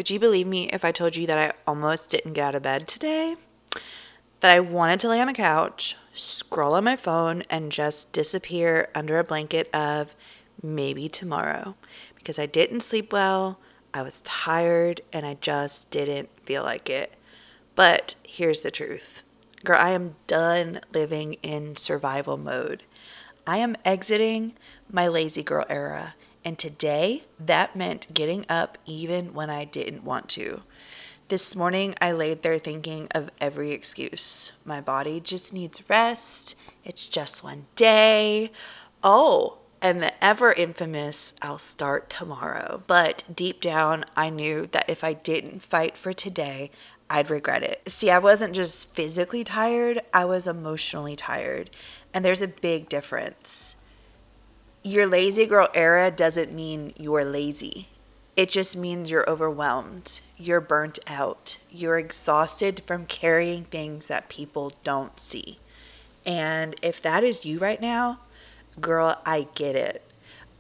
Would you believe me if I told you that I almost didn't get out of bed today? That I wanted to lay on the couch, scroll on my phone, and just disappear under a blanket of maybe tomorrow. Because I didn't sleep well, I was tired, and I just didn't feel like it. But here's the truth. Girl, I am done living in survival mode. I am exiting my lazy girl era. And today, that meant getting up even when I didn't want to. This morning, I laid there thinking of every excuse. My body just needs rest. It's just one day. Oh, and the ever infamous, I'll start tomorrow. But deep down, I knew that if I didn't fight for today, I'd regret it. See, I wasn't just physically tired, I was emotionally tired. And there's a big difference. Your lazy girl era doesn't mean you're lazy. It just means you're overwhelmed. You're burnt out. You're exhausted from carrying things that people don't see. And if that is you right now, girl, I get it.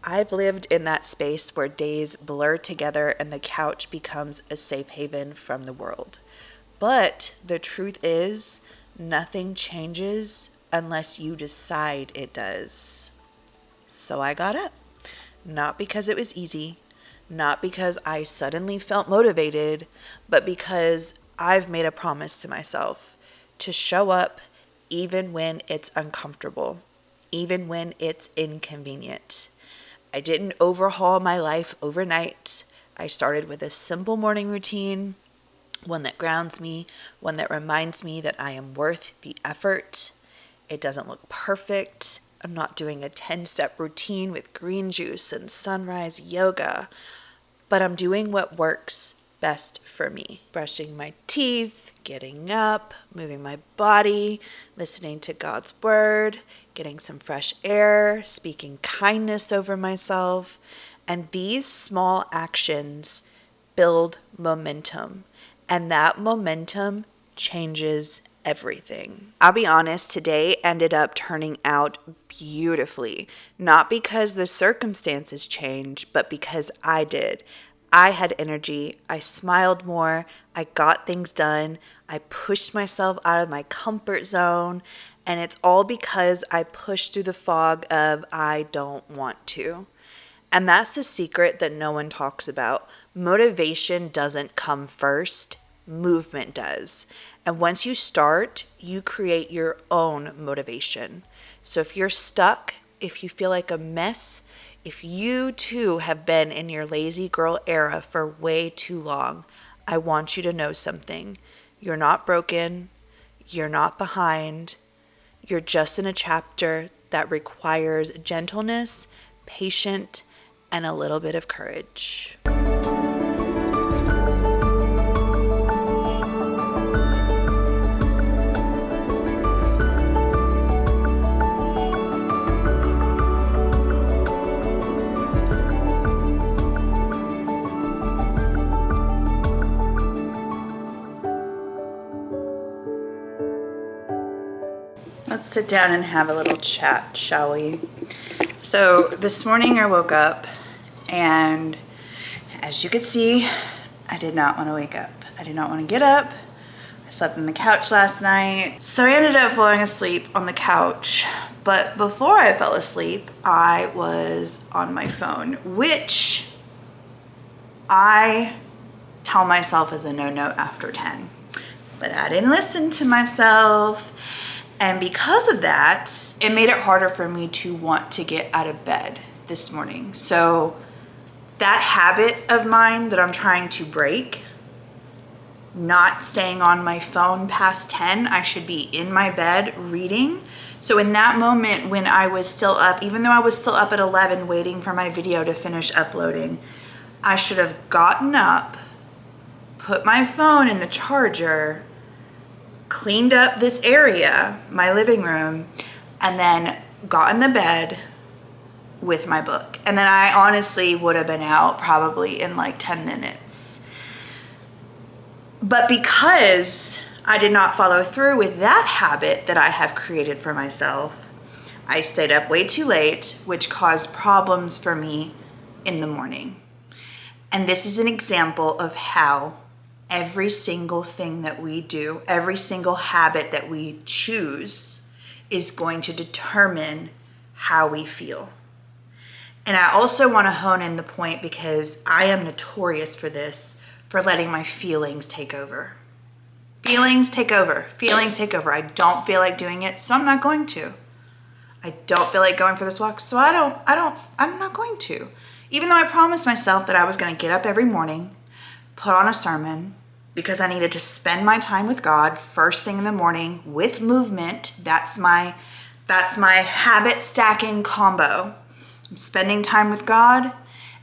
I've lived in that space where days blur together and the couch becomes a safe haven from the world. But the truth is, nothing changes unless you decide it does. So I got up, not because it was easy, not because I suddenly felt motivated, but because I've made a promise to myself to show up even when it's uncomfortable, even when it's inconvenient. I didn't overhaul my life overnight. I started with a simple morning routine, one that grounds me, one that reminds me that I am worth the effort. It doesn't look perfect. I'm not doing a 10-step routine with green juice and sunrise yoga, but I'm doing what works best for me. Brushing my teeth, getting up, moving my body, listening to God's word, getting some fresh air, speaking kindness over myself. And these small actions build momentum, and that momentum changes everything. I'll be honest, today ended up turning out beautifully. Not because the circumstances changed, but because I did. I had energy. I smiled more. I got things done. I pushed myself out of my comfort zone. And it's all because I pushed through the fog of I don't want to. And that's the secret that no one talks about. Motivation doesn't come first. Movement does. And once you start, you create your own motivation. So if you're stuck, if you feel like a mess, if you too have been in your lazy girl era for way too long, I want you to know something. You're not broken. You're not behind. You're just in a chapter that requires gentleness, patience, and a little bit of courage. Let's sit down and have a little chat, shall we? So this morning I woke up, and as you could see, I did not want to wake up. I did not want to get up. I slept on the couch last night. So I ended up falling asleep on the couch. But before I fell asleep, I was on my phone, which I tell myself is a no-no after 10. But I didn't listen to myself. And because of that, it made it harder for me to want to get out of bed this morning. So that habit of mine that I'm trying to break, not staying on my phone past 10, I should be in my bed reading. So in that moment when I was still up, even though I was still up at 11 waiting for my video to finish uploading, I should have gotten up, put my phone in the charger, cleaned up this area, my living room, and then got in the bed with my book. And then I honestly would have been out probably in like 10 minutes. But because I did not follow through with that habit that I have created for myself, I stayed up way too late, which caused problems for me in the morning. And this is an example of how every single thing that we do, every single habit that we choose is going to determine how we feel. And I also want to hone in the point because I am notorious for this, for letting my feelings take over. Feelings take over. Feelings take over. I don't feel like doing it, so I'm not going to. I don't feel like going for this walk, so I'm not going to. Even though I promised myself that I was going to get up every morning, put on a sermon, because I needed to spend my time with God first thing in the morning with movement. That's my habit stacking combo. I'm spending time with God,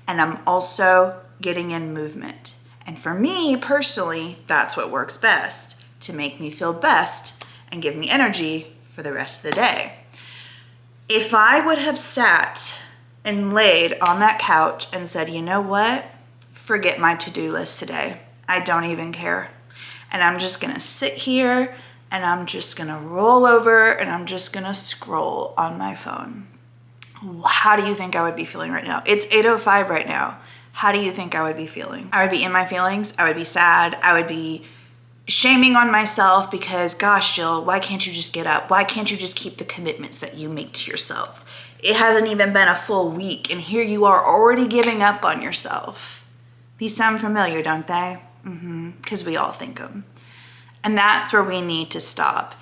and I'm also getting in movement. And for me personally, that's what works best to make me feel best and give me energy for the rest of the day. If I would have sat and laid on that couch and said, you know what? Forget my to-do list today. I don't even care. And I'm just gonna sit here and I'm just gonna roll over and I'm just gonna scroll on my phone. How do you think I would be feeling right now? It's 8:05 right now. How do you think I would be feeling? I would be in my feelings. I would be sad. I would be shaming on myself because, gosh, Jill, why can't you just get up? Why can't you just keep the commitments that you make to yourself? It hasn't even been a full week, and here you are already giving up on yourself. These sound familiar, don't they? Because we all think them. And that's where we need to stop.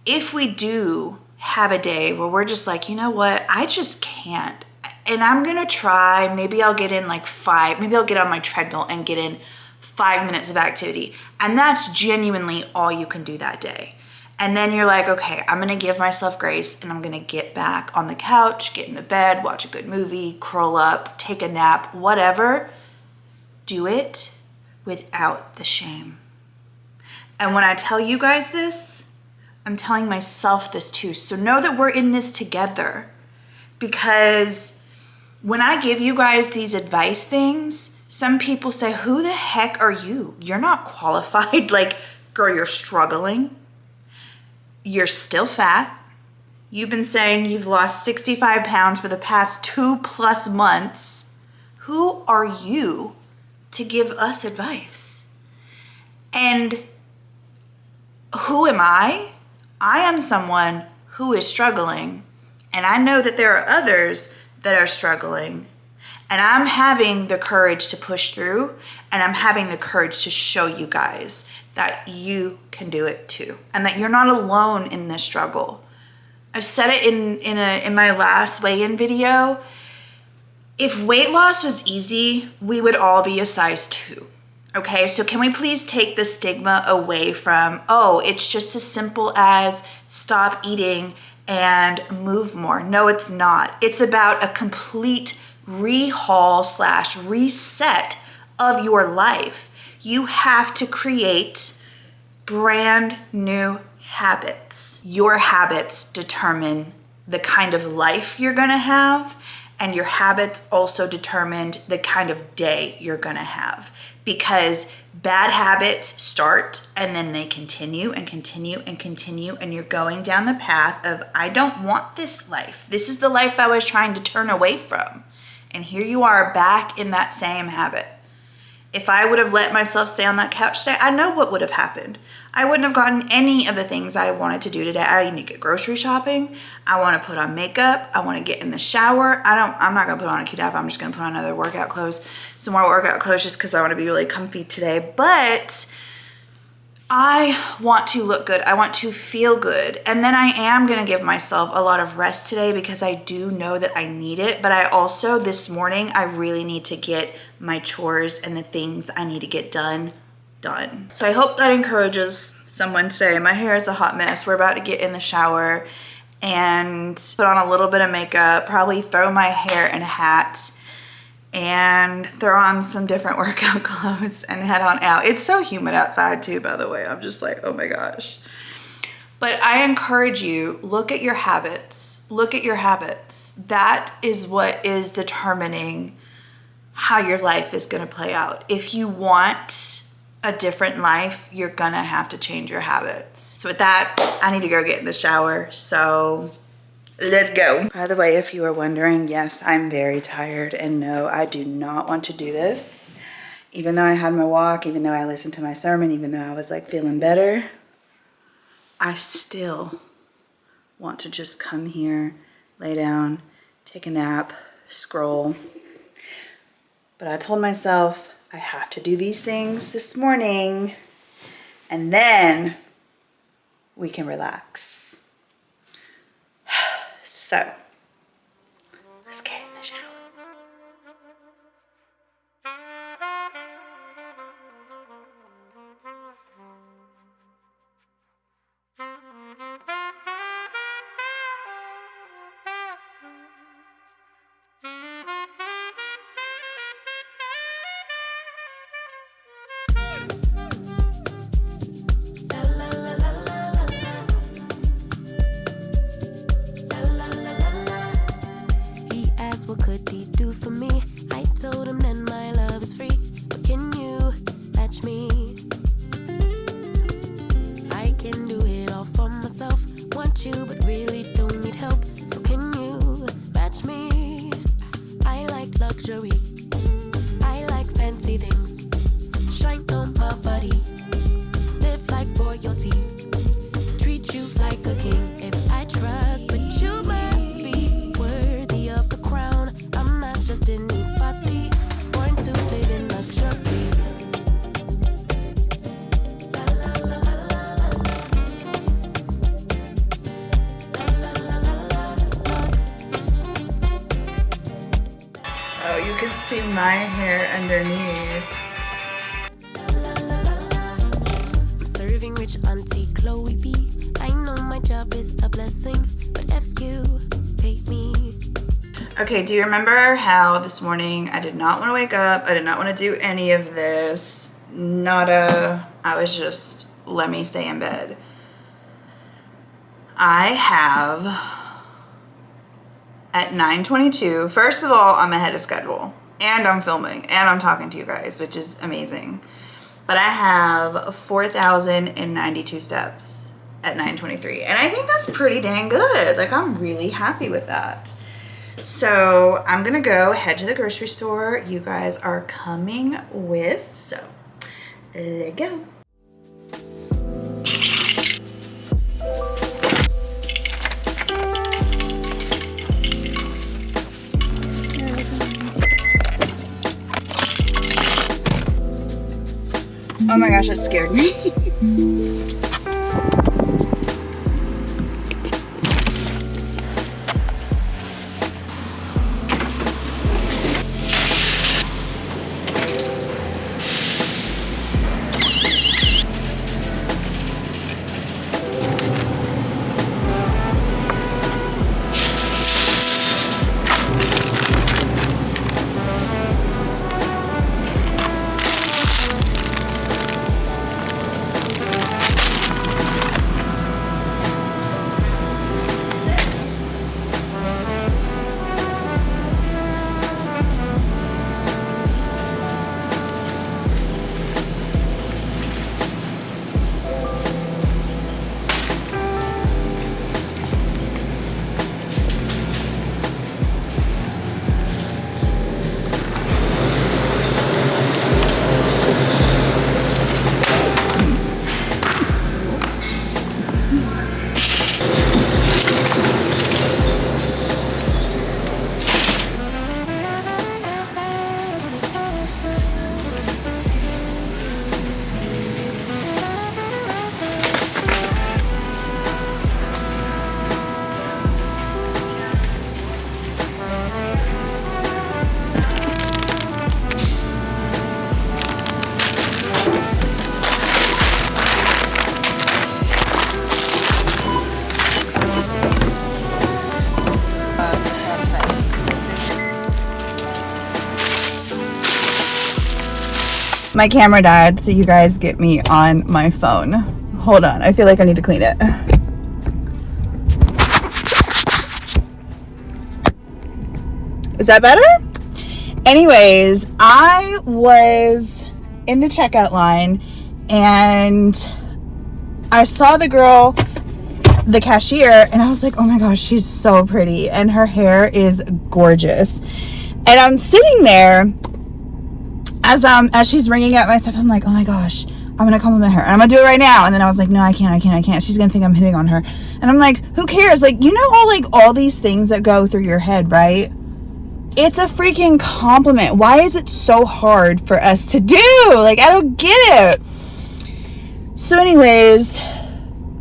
If we do have a day where we're just like, you know what, I just can't. And I'm going to try, maybe I'll get in maybe I'll get on my treadmill and get in 5 minutes of activity. And that's genuinely all you can do that day. And then you're like, okay, I'm going to give myself grace and I'm going to get back on the couch, get into bed, watch a good movie, curl up, take a nap, whatever. Do it without the shame. And when I tell you guys this, I'm telling myself this too. So know that we're in this together, because when I give you guys these advice things, some people say, who the heck are you? You're not qualified. Like, girl, you're struggling. You're still fat. You've been saying you've lost 65 pounds for the past 2+ months. Who are you to give us advice? And who am I? I am someone who is struggling, and I know that there are others that are struggling, and I'm having the courage to push through, and I'm having the courage to show you guys that you can do it too, and that you're not alone in this struggle. I've said it in my last weigh-in video. If weight loss was easy, we would all be a size 2. Okay, so can we please take the stigma away from, oh, it's just as simple as stop eating and move more. No, it's not. It's about a complete rehaul/reset of your life. You have to create brand new habits. Your habits determine the kind of life you're gonna have, and your habits also determine the kind of day you're gonna have. Because bad habits start and then they continue and continue and continue, and you're going down the path of, I don't want this life. This is the life I was trying to turn away from. And here you are back in that same habit. If I would have let myself stay on that couch today, I know what would have happened. I wouldn't have gotten any of the things I wanted to do today. I need to get grocery shopping. I want to put on makeup. I want to get in the shower. I'm not going to put on a cute outfit. I'm just going to put on other workout clothes, some more workout clothes, just because I want to be really comfy today. But I want to look good. I want to feel good. And then I am going to give myself a lot of rest today because I do know that I need it. But I also, this morning, I really need to get my chores and the things I need to get done. So I hope that encourages someone today. My hair is a hot mess. We're about to get in the shower and put on a little bit of makeup, probably throw my hair in a hat, and throw on some different workout clothes and head on out. It's so humid outside too, by the way. I'm just like, oh my gosh. But I encourage you, look at your habits. Look at your habits. That is what is determining how your life is going to play out. If you want a different life, you're gonna have to change your habits. So with that, I need to go get in the shower. So let's go. By the way, if you are wondering, yes, I'm very tired, and no, I do not want to do this. even though I had my walk, even though I listened to my sermon, even though I was like feeling better, I still want to just come here, lay down, take a nap, scroll. But I told myself I have to do these things this morning and then we can relax. So, let's get in the shower. What could he do for me? I told him that my love is free. But can you match me? I can do it all for myself. Want you, but really don't need help. So can you match me? I like luxury. I like fancy things. Shine on my body. Live like royalty. Treat you like a king. If I trust, but you must be worthy of the crown. I'm not just anybody, born to live in luxury. La la la la la la la la la la lux. Oh, you can see my hair underneath. I'm serving rich Auntie Chloe B. I know my job is a blessing, but if you pay me. Okay, do you remember how this morning I did not want to wake up? I did not want to do any of this. Nada. I was just, let me stay in bed. I have, at 9:22, first of all, I'm ahead of schedule. And I'm filming. And I'm talking to you guys, which is amazing. But I have 4,092 steps at 9:23. And I think that's pretty dang good. Like, I'm really happy with that. So I'm gonna go head to the grocery store. You guys are coming with, so let's go. Oh my gosh, that scared me. My camera died, so you guys get me on my phone. Hold on, I feel like I need to clean it. Is that better? Anyways, I was in the checkout line and I saw the girl, the cashier, and I was like, oh my gosh, she's so pretty and her hair is gorgeous. And I'm sitting there as she's ringing up my stuff, I'm like, oh my gosh, I'm gonna compliment her and I'm gonna do it right now. And then I was like, no, I can't. She's gonna think I'm hitting on her. And I'm like, who cares? Like, you know, all these things that go through your head, right? It's a freaking compliment. Why is it so hard for us to do? Like, I don't get it. So anyways,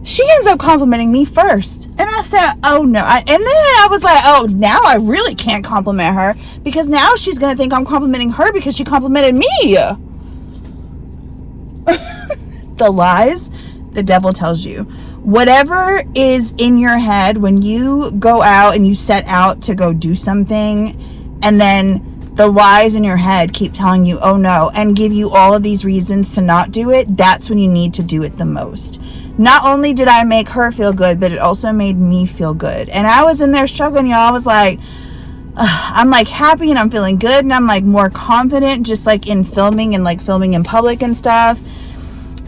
she ends up complimenting me first. And I said, oh no. And then I was like, oh, now I really can't compliment her, because now she's going to think I'm complimenting her because she complimented me. The lies the devil tells you. Whatever is in your head when you go out and you set out to go do something, and then the lies in your head keep telling you, oh no, and give you all of these reasons to not do it, that's when you need to do it the most. Not only did I make her feel good, but it also made me feel good. And I was in there struggling, y'all. I was like, I'm like happy and I'm feeling good and I'm like more confident just like in filming and like filming in public and stuff.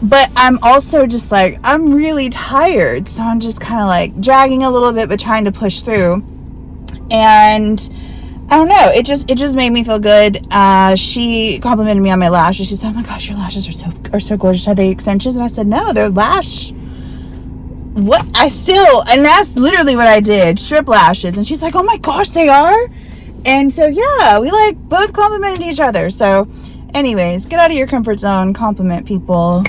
But I'm also just like, I'm really tired. So I'm just kind of like dragging a little bit, but trying to push through. And I don't know, it just made me feel good. She complimented me on my lashes. She said, oh my gosh, your lashes are so gorgeous. Are they extensions? And I said, no, they're lash. What? And that's literally what I did. Strip lashes. And she's like, oh my gosh, they are? And so, yeah, we like both complimented each other. So anyways, get out of your comfort zone, compliment people.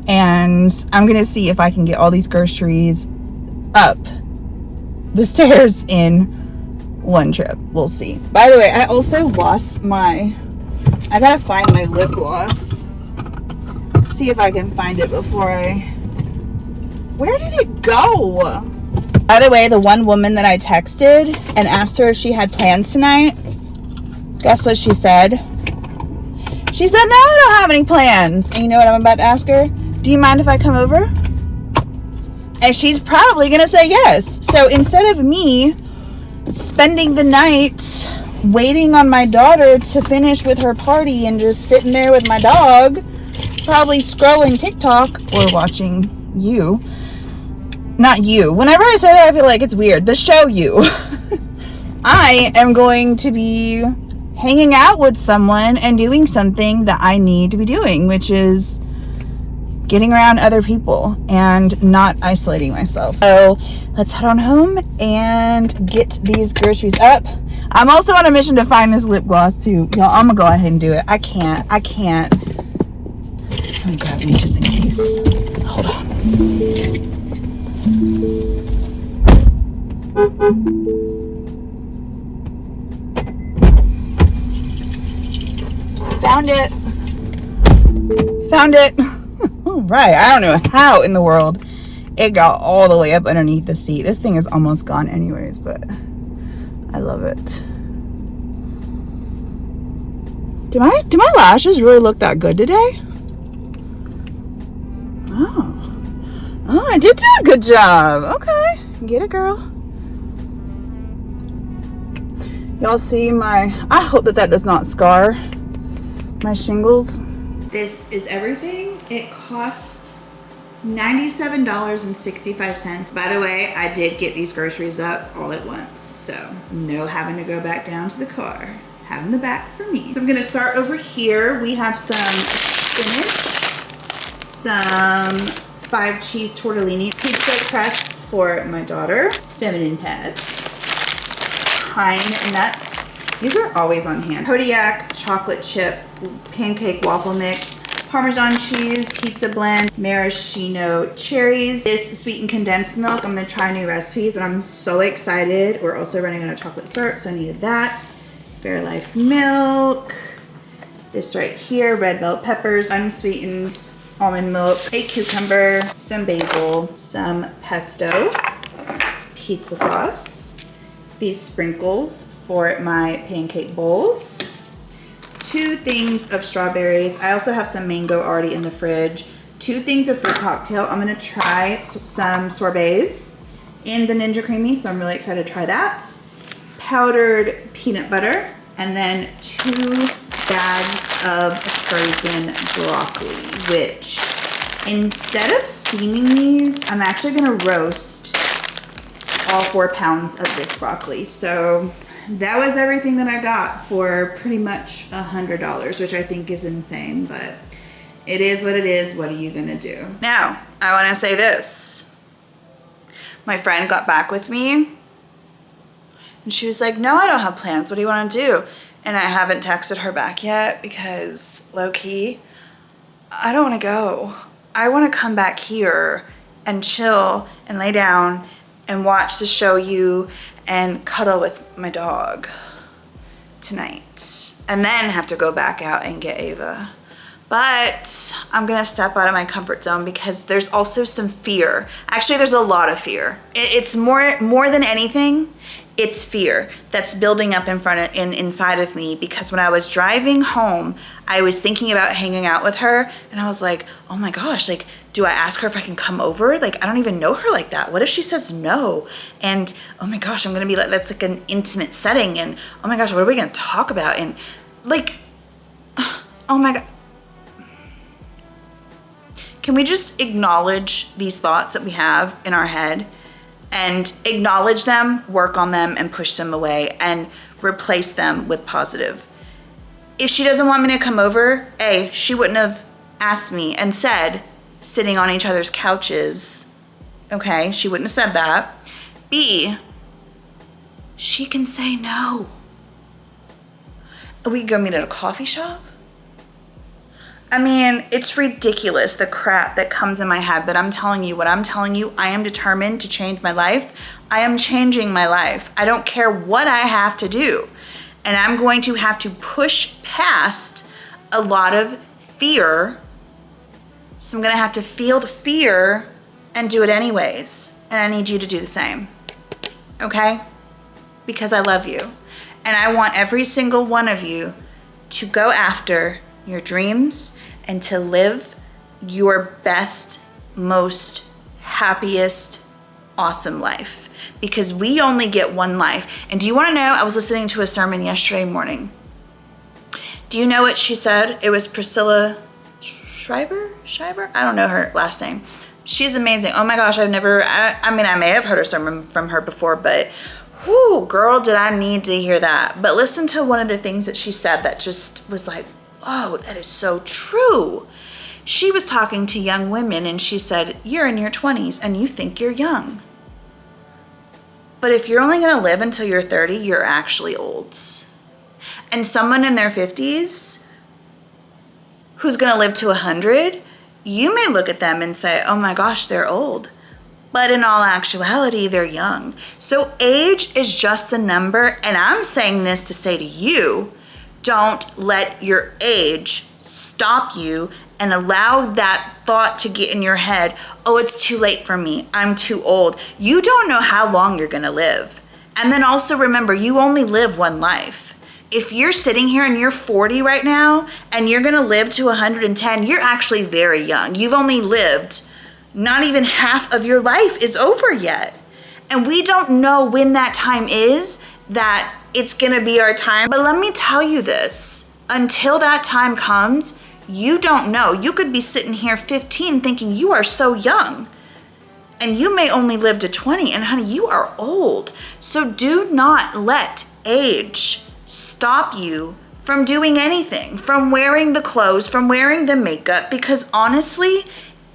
And I'm going to see if I can get all these groceries up the stairs in one trip. We'll see. By the way, I also lost I gotta find my lip gloss. See if I can find it before where did it go? By the way, the one woman that I texted and asked her if she had plans tonight, guess what she said? She said, no, I don't have any plans. And you know what I'm about to ask her? Do you mind if I come over? And she's probably gonna say yes. So instead of me spending the night waiting on my daughter to finish with her party and just sitting there with my dog, probably scrolling TikTok or watching you. Not you. Whenever I say that, I feel like it's weird. The show You. I am going to be hanging out with someone and doing something that I need to be doing, which is getting around other people and not isolating myself. So let's head on home and get these groceries up. I'm also on a mission to find this lip gloss too. Y'all, I'm gonna go ahead and do it. I can't. Let me grab these just in case. Hold on. Found it. All right. I don't know how in the world it got all the way up underneath the seat. This thing is almost gone anyways, but I love it. Do my lashes really look that good today? Oh, I did do a good job. Okay. Get it, girl. Y'all see I hope that does not scar my shingles. This is everything. It cost $97.65. By the way, I did get these groceries up all at once, so no having to go back down to the car. Had in the back for me. So I'm gonna start over here. We have some spinach, some 5 cheese tortellini, pizza crust for my daughter, feminine pets, pine nuts. These are always on hand. Kodiak chocolate chip pancake waffle mix, Parmesan cheese, pizza blend, maraschino cherries. This sweetened condensed milk. I'm gonna try new recipes and I'm so excited. We're also running out of chocolate syrup, so I needed that. Fairlife milk. This right here, red bell peppers, unsweetened almond milk, a cucumber, some basil, some pesto, pizza sauce, these sprinkles for my pancake bowls, 2 things of strawberries. I also have some mango already in the fridge, 2 things of fruit cocktail. I'm gonna try some sorbets in the Ninja Creamy, so I'm really excited to try that. Powdered peanut butter, and then 2 bags of frozen broccoli, which instead of steaming these, I'm actually gonna roast all 4 pounds of this broccoli. So that was everything that I got for pretty much $100, which I think is insane, but it is what it is. What are you gonna do? Now, I wanna say this. My friend got back with me and she was like, no, I don't have plans. What do you wanna do? And I haven't texted her back yet because low key, I don't wanna go. I wanna come back here and chill and lay down and watch the show you and cuddle with my dog tonight. And then have to go back out and get Ava. But I'm gonna step out of my comfort zone because there's also some fear. Actually, there's a lot of fear. It's more than anything, it's fear that's building up inside of me, because when I was driving home, I was thinking about hanging out with her and I was like, oh my gosh, like, do I ask her if I can come over? Like, I don't even know her like that. What if she says no? And oh my gosh, I'm gonna be like, that's like an intimate setting. And oh my gosh, what are we gonna talk about? And like, oh my God. Can we just acknowledge these thoughts that we have in our head and acknowledge them, work on them, and push them away and replace them with positive? If she doesn't want me to come over, A, she wouldn't have asked me and said, sitting on each other's couches. Okay, she wouldn't have said that. B, she can say no. We can go meet at a coffee shop. I mean, it's ridiculous, the crap that comes in my head, but I'm telling you, I am determined to change my life. I am changing my life. I don't care what I have to do. And I'm going to have to push past a lot of fear. So I'm gonna have to feel the fear and do it anyways. And I need you to do the same, okay? Because I love you. And I want every single one of you to go after your dreams and to live your best, most happiest, awesome life. Because we only get one life. And do you wanna know, I was listening to a sermon yesterday morning. Do you know what she said? It was Priscilla Schreiber? I don't know her last name. She's amazing. Oh my gosh, I may have heard a sermon from her before, but whoo, girl, did I need to hear that. But listen to one of the things that she said that just was like, oh, that is so true. She was talking to young women and she said, you're in your 20s and you think you're young. But if you're only gonna live until you're 30, you're actually old. And someone in their 50s who's gonna live to 100, you may look at them and say, oh my gosh, they're old. But in all actuality, they're young. So age is just a number, and I'm saying this to say to you, don't let your age stop you and allow that thought to get in your head, oh, it's too late for me, I'm too old. You don't know how long you're gonna live. And then also remember, you only live one life. If you're sitting here and you're 40 right now and you're gonna live to 110, you're actually very young. You've only lived, not even half of your life is over yet. And we don't know when that time is that it's gonna be our time. But let me tell you this, until that time comes, you don't know. You could be sitting here 15 thinking you are so young. And you may only live to 20, and honey, you are old. So do not let age stop you from doing anything, from wearing the clothes, from wearing the makeup, because honestly,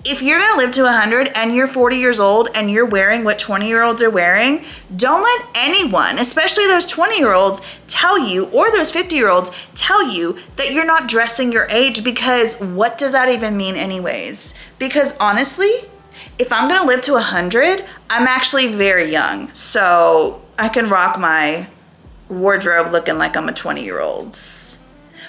if you're gonna live to 100 and you're 40 years old and you're wearing what 20-year-olds are wearing, don't let anyone, especially those 20-year-olds, tell you, or those 50-year-olds tell you that you're not dressing your age, because what does that even mean anyways? Because honestly, if I'm gonna live to 100, I'm actually very young. So I can rock my wardrobe looking like I'm a 20-year-old.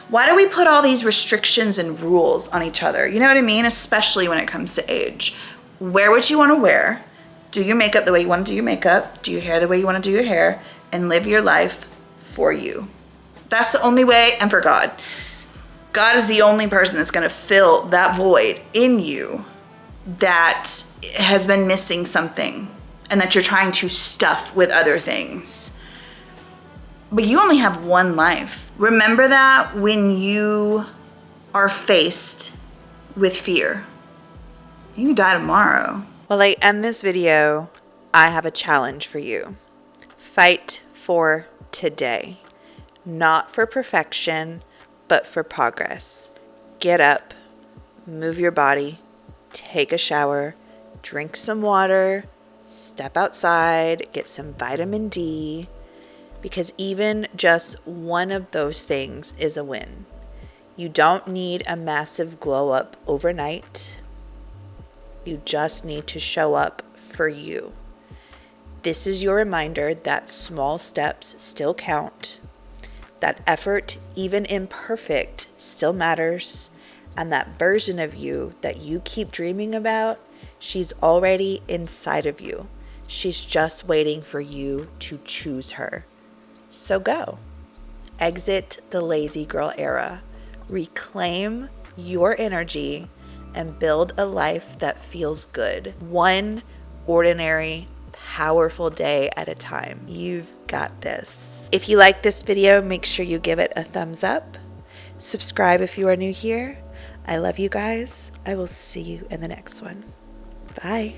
Why do we put all these restrictions and rules on each other? You know what I mean? Especially when it comes to age. Wear what you want to wear. Do your makeup the way you want to do your makeup. Do your hair the way you want to do your hair. And live your life for you. That's the only way, and for God. God is the only person that's going to fill that void in you that has been missing something and that you're trying to stuff with other things. But you only have one life. Remember that when you are faced with fear. You can die tomorrow. While I end this video, I have a challenge for you. Fight for today. Not for perfection, but for progress. Get up, move your body, take a shower, drink some water, step outside, get some vitamin D, because even just one of those things is a win. You don't need a massive glow up overnight. You just need to show up for you. This is your reminder that small steps still count, that effort, even imperfect, still matters, and that version of you that you keep dreaming about, she's already inside of you. She's just waiting for you to choose her. So go. Exit the lazy girl era. Reclaim your energy and build a life that feels good. One ordinary, powerful day at a time. You've got this. If you like this video, make sure you give it a thumbs up. Subscribe if you are new here. I love you guys. I will see you in the next one. Bye.